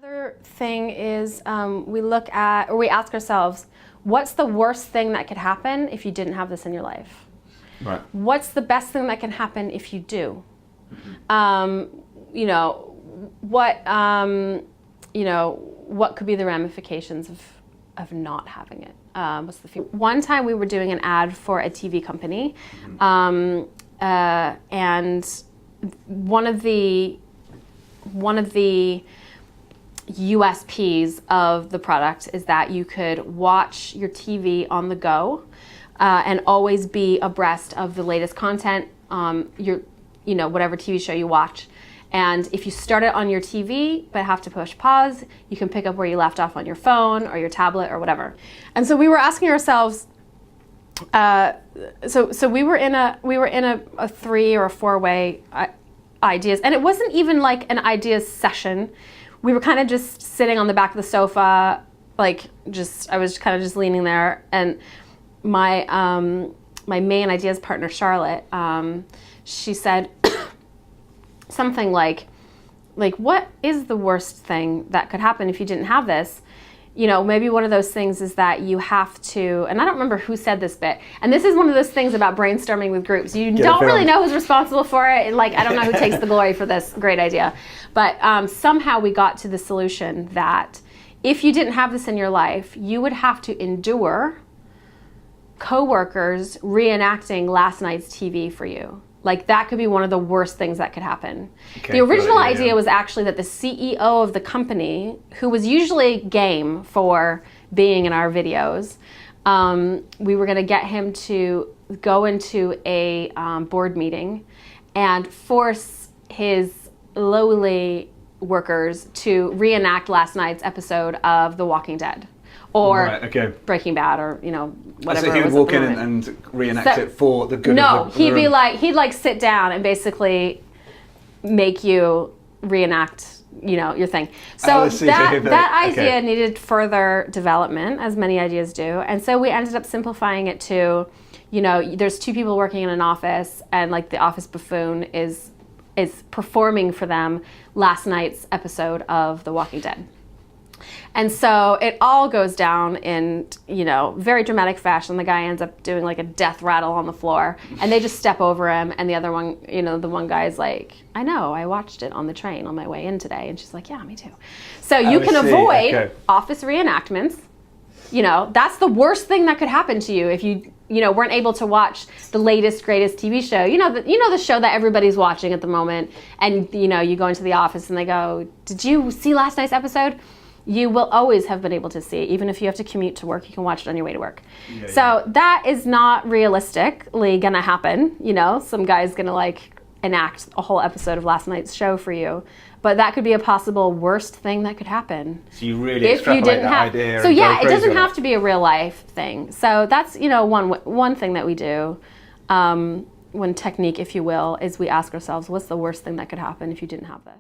Another thing is we look at, or we ask ourselves, what's the worst thing that could happen if you didn't have this in your life? Right. What's the best thing that can happen if you do? You know, what could be the ramifications of not having it? One time we were doing an ad for a TV company, and one of the USPs of the product is that you could watch your TV on the go and always be abreast of the latest content, whatever TV show you watch. And if you start it on your TV but have to push pause, you can pick up where you left off on your phone or your tablet or whatever. And so we were asking ourselves, so we were in a 3 or 4 way ideas, and it wasn't even like an ideas session. We were kind of just sitting on the back of the sofa, I was kind of just leaning there, and my main ideas partner, Charlotte, she said something like, what is the worst thing that could happen if you didn't have this? You know, maybe one of those things is that you have to, and I don't remember who said this bit, and this is one of those things about brainstorming with groups. You don't really know who's responsible for it. I don't know who takes the glory for this great idea. But somehow we got to the solution that if you didn't have this in your life, you would have to endure coworkers reenacting last night's TV for you. That could be one of the worst things that could happen. Okay, the original idea was actually that the CEO of the company, who was usually game for being in our videos, we were going to get him to go into a board meeting and force his lowly workers to reenact last night's episode of The Walking Dead. Or Breaking Bad, or whatever. So he would walk in and reenact it for the good of the room. No, he'd sit down and basically make you reenact, your thing. So that idea needed further development, as many ideas do, and so we ended up simplifying it to, there's 2 people working in an office, and the office buffoon is performing for them last night's episode of The Walking Dead. And so it all goes down in, very dramatic fashion. The guy ends up doing a death rattle on the floor, and they just step over him, and the other one, the one guy's like, I know, I watched it on the train on my way in today. And she's like, yeah, me too. So you can avoid office reenactments. That's the worst thing that could happen to you if you weren't able to watch the latest, greatest TV show. The show that everybody's watching at the moment, and you go into the office and they go, did you see last night's episode? You will always have been able to see it. Even if you have to commute to work, you can watch it on your way to work. That is not realistically gonna happen. Some guy's gonna enact a whole episode of last night's show for you. But that could be a possible worst thing that could happen. So you really extrapolate that idea. So yeah, it doesn't have to be a real life thing. So that's one thing that we do. One technique, if you will, is we ask ourselves, what's the worst thing that could happen if you didn't have this?